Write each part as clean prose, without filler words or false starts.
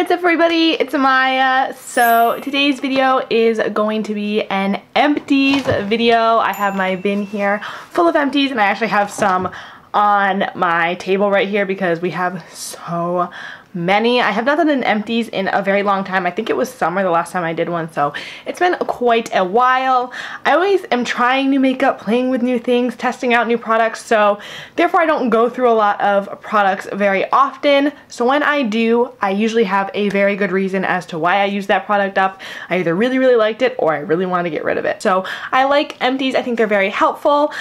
What's up everybody, it's Amaya. So today's video is going to be an empties video. I have my bin here full of empties and I actually have some on my table right here because we have so many. I have not done an empties in a very long time. I think it was summer the last time I did one, so it's been quite a while. I always am trying new makeup, playing with new things, testing out new products, so therefore I don't go through a lot of products very often. So when I do, I usually have a very good reason as to why I use that product up. I either really liked it or I really want to get rid of it. So I like empties. I think they're very helpful.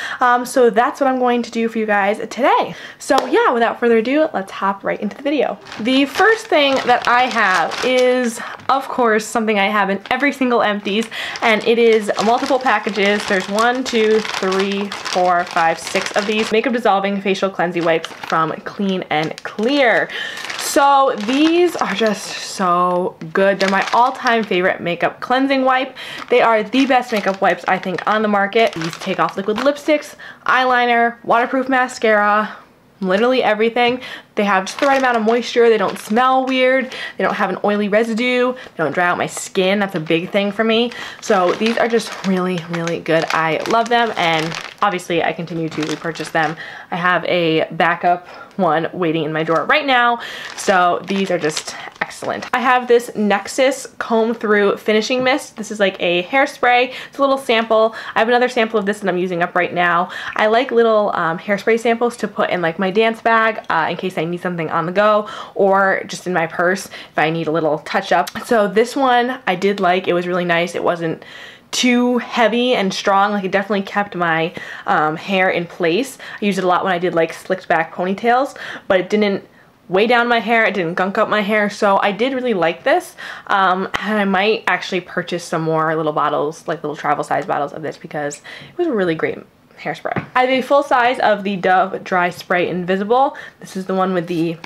So that's what I'm going to do for you guys today. So yeah, without further ado, let's hop right into the video. The first thing that I have is, of course, something I have in every single empties, and it is multiple packages. There's 1, 2, 3, 4, 5, 6 of these makeup dissolving facial cleansing wipes from Clean and Clear. So these are just so good. They're my all-time favorite makeup cleansing wipe. They are the best makeup wipes I think on the market. These take off liquid lipsticks, eyeliner, waterproof mascara, literally everything. They have just the right amount of moisture. They don't smell weird. They don't have an oily residue. They don't dry out my skin. That's a big thing for me. So these are just really, really good. I love them, and obviously I continue to repurchase them. I have a backup one waiting in my drawer right now. So these are just excellent. I have this Nexus Comb Through Finishing Mist. This is like a hairspray. It's a little sample. I have another sample of this that I'm using up right now. I like little hairspray samples to put in like my dance bag in case I need something on the go, or just in my purse if I need a little touch up. So this one I did like. It was really nice. It wasn't too heavy and strong. Like, it definitely kept my hair in place. I used it a lot when I did like slicked back ponytails, but it didn't weigh down my hair. It didn't gunk up my hair. So I did really like this. And I might actually purchase some more little bottles, like little travel size bottles of this, because it was a really great hairspray. I have a full size of the Dove Dry Spray Invisible. This is the one with the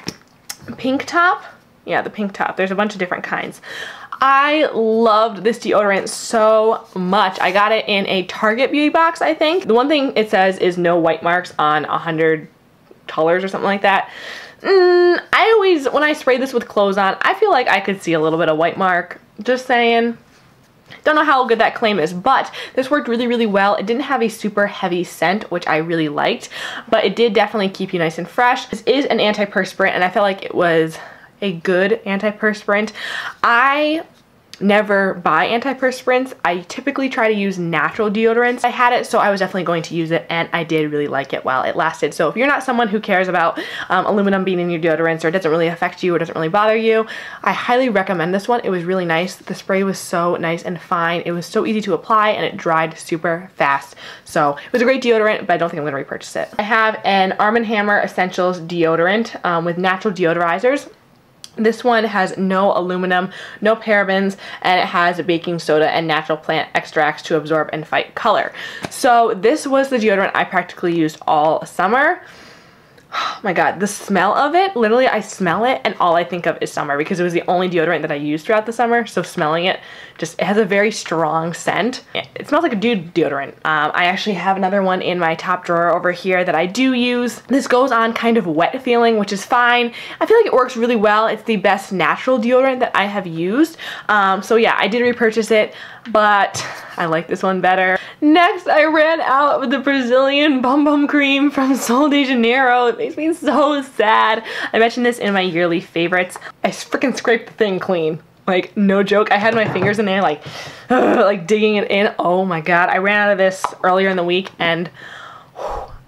pink top. Yeah, the pink top. There's a bunch of different kinds. I loved this deodorant so much. I got it in a Target beauty box, I think. The one thing it says is no white marks on 100 colors or something like that. I always, when I spray this with clothes on, I feel like I could see a little bit of white mark. Just saying. Don't know how good that claim is, but this worked really, really well. It didn't have a super heavy scent, which I really liked, but it did definitely keep you nice and fresh. This is an antiperspirant, and I felt like it was a good antiperspirant. I never buy antiperspirants. I typically try to use natural deodorants. I had it, so I was definitely going to use it, and I did really like it while it lasted. So if you're not someone who cares about aluminum being in your deodorants, or it doesn't really affect you or doesn't really bother you, I highly recommend this one. It was really nice. The spray was so nice and fine. It was so easy to apply, and it dried super fast. So it was a great deodorant, but I don't think I'm going to repurchase it. I have an Arm & Hammer Essentials deodorant with natural deodorizers. This one has no aluminum, no parabens, and it has baking soda and natural plant extracts to absorb and fight color. So this was the deodorant I practically used all summer. Oh my god, the smell of it, literally I smell it and all I think of is summer, because it was the only deodorant that I used throughout the summer. So smelling it, just, it has a very strong scent. It smells like a dude deodorant. I actually have another one in my top drawer over here that I do use. This goes on kind of wet feeling, which is fine. I feel like it works really well. It's the best natural deodorant that I have used. So yeah, I did repurchase it, but I like this one better. Next, I ran out of the Brazilian Bum Bum Cream from Sol de Janeiro. It makes me so sad. I mentioned this in my yearly favorites. I freaking scraped the thing clean. Like, no joke. I had my fingers in there like digging it in. Oh my god. I ran out of this earlier in the week, and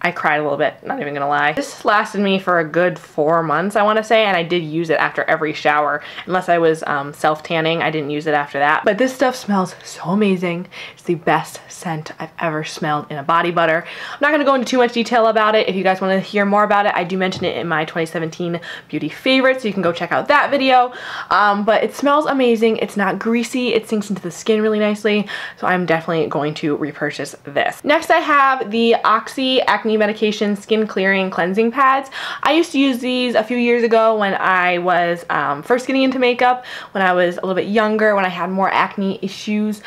I cried a little bit, not even gonna lie. This lasted me for a good 4 months, I want to say, and I did use it after every shower. Unless I was self-tanning, I didn't use it after that. But this stuff smells so amazing. It's the best scent I've ever smelled in a body butter. I'm not gonna go into too much detail about it. If you guys want to hear more about it, I do mention it in my 2017 beauty favorites, so you can go check out that video. But it smells amazing. It's not greasy. It sinks into the skin really nicely, so I'm definitely going to repurchase this. Next, I have the Oxy Acne Medication Skin Clearing Cleansing Pads. I used to use these a few years ago when I was first getting into makeup, when I was a little bit younger, when I had more acne issues.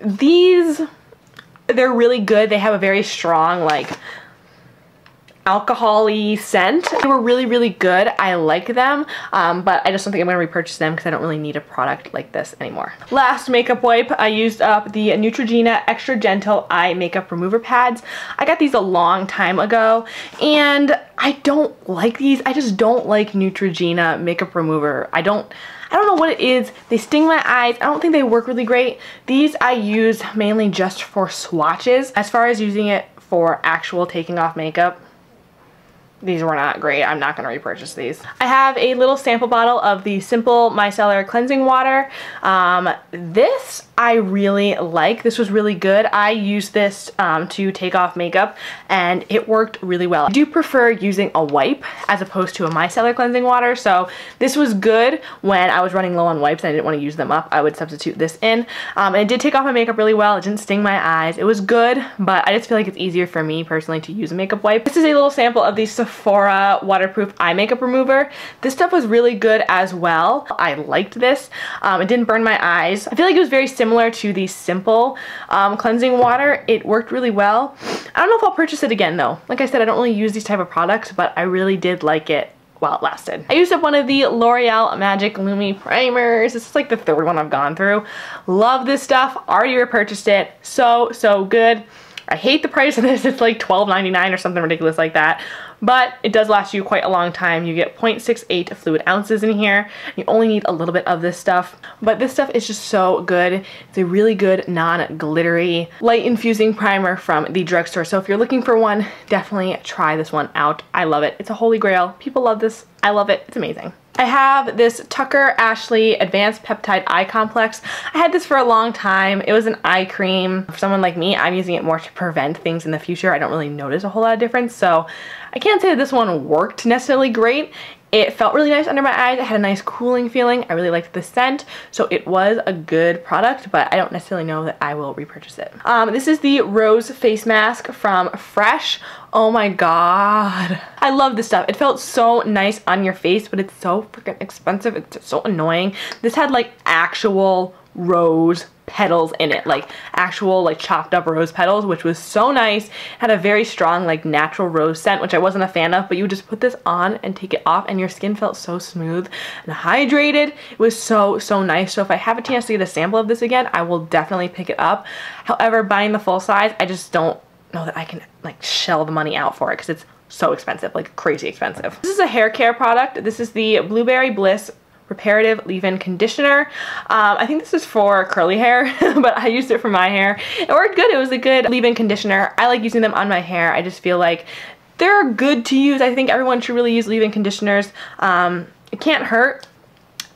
These, they're really good. They have a very strong, like, alcohol-y scent. They were really, really good. I like them, but I just don't think I'm going to repurchase them because I don't really need a product like this anymore. Last makeup wipe, I used up the Neutrogena Extra Gentle Eye Makeup Remover Pads. I got these a long time ago, and I don't like these. I just don't like Neutrogena makeup remover. I don't know what it is. They sting my eyes. I don't think they work really great. These I use mainly just for swatches. As far as using it for actual taking off makeup, these were not great. I'm not going to repurchase these. I have a little sample bottle of the Simple Micellar Cleansing Water. This I really like. This was really good. I used this to take off makeup, and it worked really well. I do prefer using a wipe as opposed to a micellar cleansing water, so this was good when I was running low on wipes and I didn't want to use them up. I would substitute this in, and it did take off my makeup really well. It didn't sting my eyes. It was good, but I just feel like it's easier for me personally to use a makeup wipe. This is a little sample of the Sephora waterproof eye makeup remover. This stuff was really good as well. I liked this. It didn't burn my eyes. I feel like it was very similar to the Simple cleansing water. It worked really well. I don't know if I'll purchase it again though. Like I said, I don't really use these type of products, but I really did like it while it lasted. I used up one of the L'Oreal Magic Lumi primers. This is like the third one I've gone through. Love this stuff. Already repurchased it. So good. I hate the price of this. It's like $12.99 or something ridiculous like that. But it does last you quite a long time. You get 0.68 fluid ounces in here. You only need a little bit of this stuff. But this stuff is just so good. It's a really good non-glittery light infusing primer from the drugstore. So if you're looking for one, definitely try this one out. I love it. It's a holy grail. People love this. I love it. It's amazing. I have this Tucker Ashley Advanced Peptide Eye Complex. I had this for a long time. It was an eye cream. For someone like me, I'm using it more to prevent things in the future. I don't really notice a whole lot of difference, so I can't say that this one worked necessarily great. It felt really nice under my eyes. It had a nice cooling feeling. I really liked the scent, so it was a good product, but I don't necessarily know that I will repurchase it. This is the Rose Face Mask from Fresh. Oh my god. I love this stuff. It felt so nice on your face, but it's so freaking expensive. It's so annoying. This had like actual rose petals in it, like actual like chopped up rose petals, which was so nice. It had a very strong like natural rose scent, which I wasn't a fan of, but you would just put this on and take it off and your skin felt so smooth and hydrated. It was so nice. So if I have a chance to get a sample of this again, I will definitely pick it up. However, buying the full size, I just don't know that I can like shell the money out for it because it's so expensive, like crazy expensive. This is a hair care product. This is the Blueberry Bliss Reparative Leave-In Conditioner. I think this is for curly hair, but I used it for my hair. It worked good. It was a good leave-in conditioner. I like using them on my hair. I just feel like they're good to use. I think everyone should really use leave-in conditioners. It can't hurt.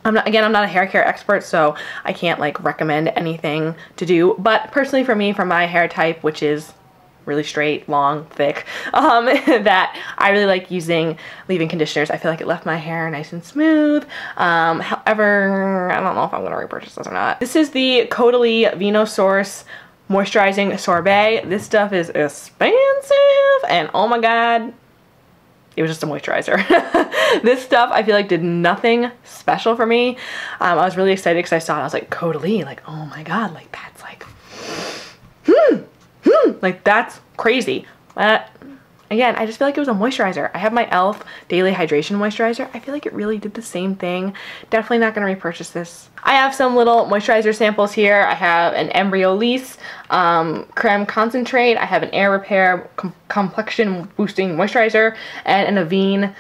I'm not a hair care expert, so I can't like recommend anything to do, but personally for me, for my hair type, which is really straight, long, thick, that I really like using leave-in conditioners. I feel like it left my hair nice and smooth. However, I don't know if I'm going to repurchase this or not. This is the Caudalie Vino Source Moisturizing Sorbet. This stuff is expensive, and oh my god, it was just a moisturizer. This stuff I feel like did nothing special for me. I was really excited because I saw it. I was like, Caudalie, like, oh my god, like that's like, like that's crazy. But again, I just feel like it was a moisturizer. I have my e.l.f. Daily Hydration Moisturizer. I feel like it really did the same thing. Definitely not going to repurchase this. I have some little moisturizer samples here. I have an Embryolisse Creme Concentrate. I have an Air Repair Complexion Boosting Moisturizer and an Avene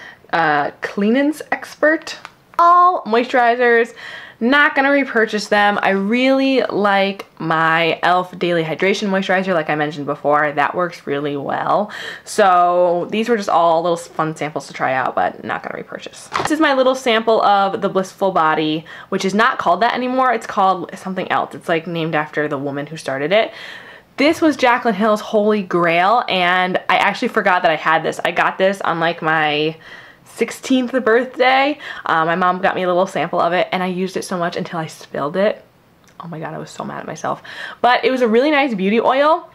Cleanance Expert. All moisturizers. Not gonna repurchase them. I really like my e.l.f. Daily Hydration Moisturizer, like I mentioned before. That works really well. So these were just all little fun samples to try out, but not gonna repurchase. This is my little sample of the Blissful Body, which is not called that anymore. It's called something else. It's like named after the woman who started it. This was Jaclyn Hill's Holy Grail, and I actually forgot that I had this. I got this on like my 16th birthday. My mom got me a little sample of it, and I used it so much until I spilled it. Oh my god, I was so mad at myself. But it was a really nice beauty oil,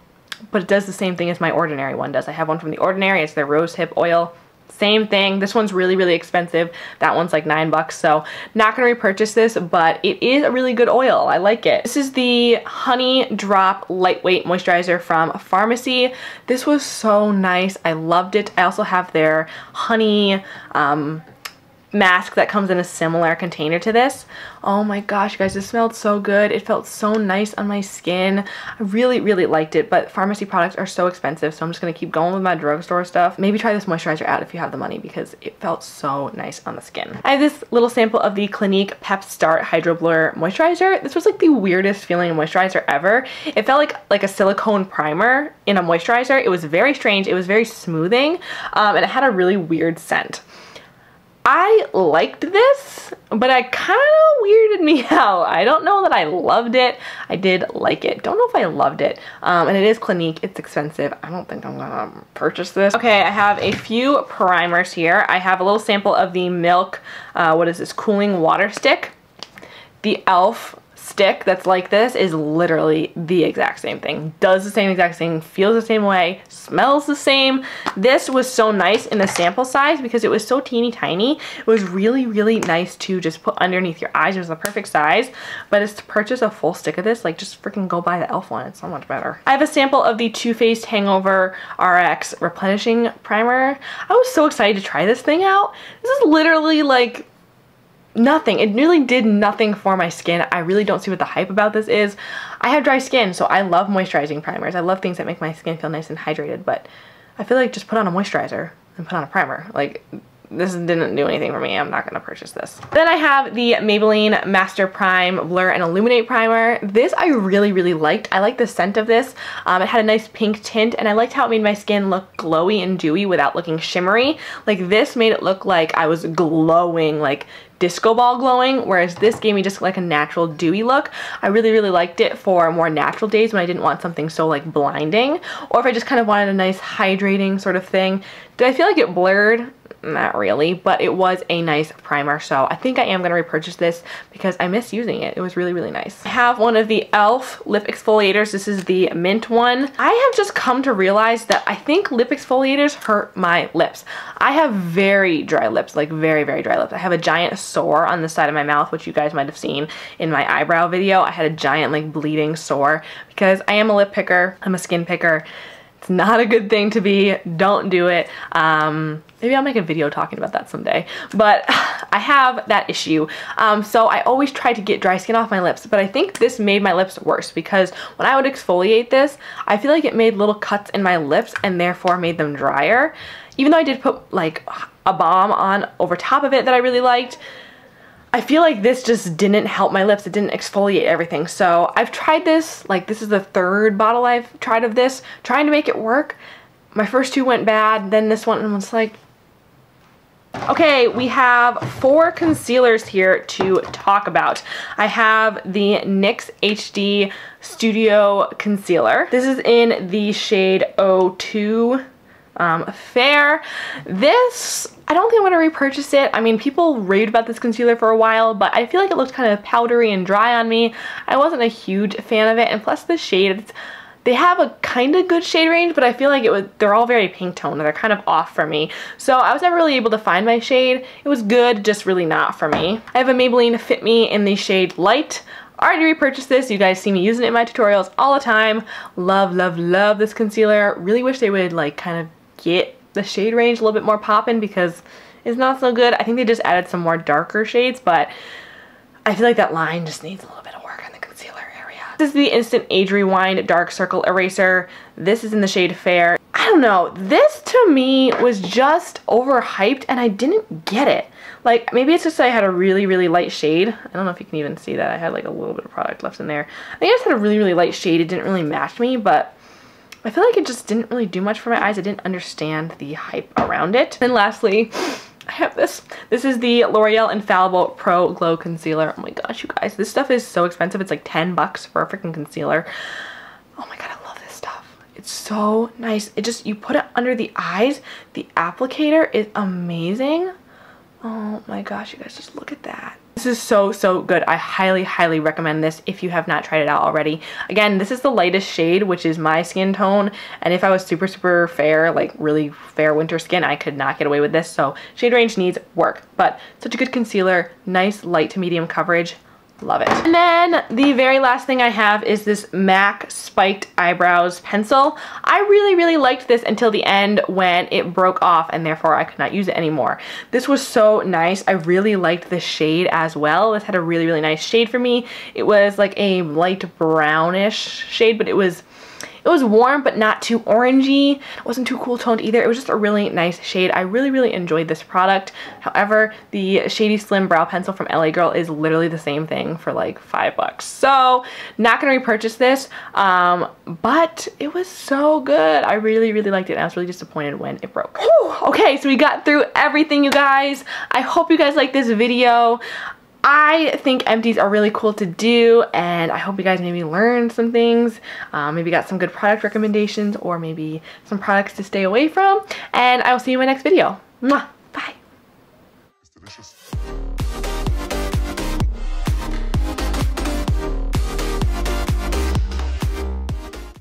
but it does the same thing as my Ordinary one does. I have one from The Ordinary. It's their rosehip oil. same thing. This one's really, really expensive. That one's like $9, so not gonna repurchase this, but it is a really good oil. I like it. This is the Honey Drop Lightweight Moisturizer from Pharmacy. This was so nice. I loved it. I also have their honey mask that comes in a similar container to this. Oh my gosh, you guys, this smelled so good. It felt so nice on my skin. I really, really liked it, but pharmacy products are so expensive, so I'm just gonna keep going with my drugstore stuff. Maybe try this moisturizer out if you have the money, because it felt so nice on the skin. I have this little sample of the Clinique Pep Start Hydro Blur Moisturizer. This was like the weirdest feeling moisturizer ever. It felt like a silicone primer in a moisturizer. It was very strange. It was very smoothing, and it had a really weird scent. I liked this, but it kind of weirded me out. I don't know that I loved it. I did like it. Don't know if I loved it. And it is Clinique. It's expensive. I don't think I'm gonna purchase this. Okay, I have a few primers here. I have a little sample of the Milk, what is this, cooling water stick. The e.l.f. stick that's like this is literally the exact same thing. Does the same exact thing, feels the same way, smells the same. This was so nice in the sample size because it was so teeny tiny. It was really, really nice to just put underneath your eyes. It was the perfect size, but it's to purchase a full stick of this, like just freaking go buy the e.l.f. one. It's so much better. I have a sample of the TwoFace Hangover RX Replenishing Primer. I was so excited to try this thing out. This is literally like nothing. It really did nothing for my skin. I really don't see what the hype about this is. I have dry skin, so I love moisturizing primers. I love things that make my skin feel nice and hydrated, but I feel like just put on a moisturizer and put on a primer. Like, this didn't do anything for me. I'm not going to purchase this. Then I have the Maybelline Master Prime Blur and Illuminate Primer. This I really, really liked. I like the scent of this. It had a nice pink tint, and I liked how it made my skin look glowy and dewy without looking shimmery. Like, this made it look like I was glowing, like disco ball glowing, whereas this gave me just like a natural dewy look. I really, really liked it for more natural days when I didn't want something so like blinding, or if I just kind of wanted a nice hydrating sort of thing. Did I feel like it blurred? Not really, but it was a nice primer, so I think I am going to repurchase this because I miss using it. It was really, really nice. I have one of the e.l.f. lip exfoliators. This is the mint one. I have just come to realize that I think lip exfoliators hurt my lips. I have very dry lips, like very, very dry lips. I have a giant sore on the side of my mouth, which you guys might have seen in my eyebrow video. I had a giant like bleeding sore because I am a lip picker. I'm a skin picker. It's not a good thing to be. Don't do it. Maybe I'll make a video talking about that someday. But I have that issue. So I always try to get dry skin off my lips, but I think this made my lips worse because when I would exfoliate this, I feel like it made little cuts in my lips and therefore made them drier. Even though I did put like a balm on over top of it that I really liked, I feel like this just didn't help my lips. It didn't exfoliate everything. So I've tried this, like this is the third bottle I've tried of this, trying to make it work. My first two went bad, then this one was like, okay, we have 4 concealers here to talk about. I have the NYX HD Studio Concealer. This is in the shade 02 Fair. This, I don't think I'm going to repurchase it. I mean, people raved about this concealer for a while, but I feel like it looked kind of powdery and dry on me. I wasn't a huge fan of it, and plus the shade, they have a kind of good shade range, but I feel like they're all very pink toned, and they're kind of off for me. So I was never really able to find my shade. It was good, just really not for me. I have a Maybelline Fit Me in the shade Light. Already repurchased this. You guys see me using it in my tutorials all the time. Love, love, love this concealer. Really wish they would like kind of get the shade range a little bit more poppin' because it's not so good. I think they just added some more darker shades, but I feel like that line just needs a little bit of work on the concealer area. This is the Instant Age Rewind Dark Circle Eraser. This is in the shade Fair. I don't know. This to me was just overhyped and I didn't get it. Like, maybe it's just that I had a really, really light shade. I don't know if you can even see that. I had like a little bit of product left in there. I think I just had a really, really light shade. It didn't really match me, but I feel like it just didn't really do much for my eyes. I didn't understand the hype around it. And lastly, I have this. This is the L'Oreal Infallible Pro Glow Concealer. Oh my gosh, you guys. This stuff is so expensive. It's like 10 bucks for a freaking concealer. Oh my god, I love this stuff. It's so nice. It just, you put it under the eyes. The applicator is amazing. Oh my gosh, you guys, just look at that. This is so, so good. I highly, highly recommend this if you have not tried it out already. Again, this is the lightest shade, which is my skin tone. And if I was super, super fair, like really fair winter skin, I could not get away with this. So shade range needs work, but such a good concealer, nice light to medium coverage. Love it. And then the very last thing I have is this MAC Spiked Eyebrows Pencil. I really, really liked this until the end when it broke off and therefore I could not use it anymore. This was so nice. I really liked the shade as well. This had a really, really nice shade for me. It was like a light brownish shade, but it was warm but not too orangey. It wasn't too cool toned either. It was just a really nice shade. I really, really enjoyed this product. However, the Shady Slim Brow Pencil from LA Girl is literally the same thing for like $5. So not gonna repurchase this, but it was so good. I really, really liked it and I was really disappointed when it broke. Whew. Okay, so we got through everything, you guys. I hope you guys liked this video. I think empties are really cool to do, and I hope you guys maybe learned some things, maybe got some good product recommendations, or maybe some products to stay away from, and I will see you in my next video. Mwah! Bye! It's delicious.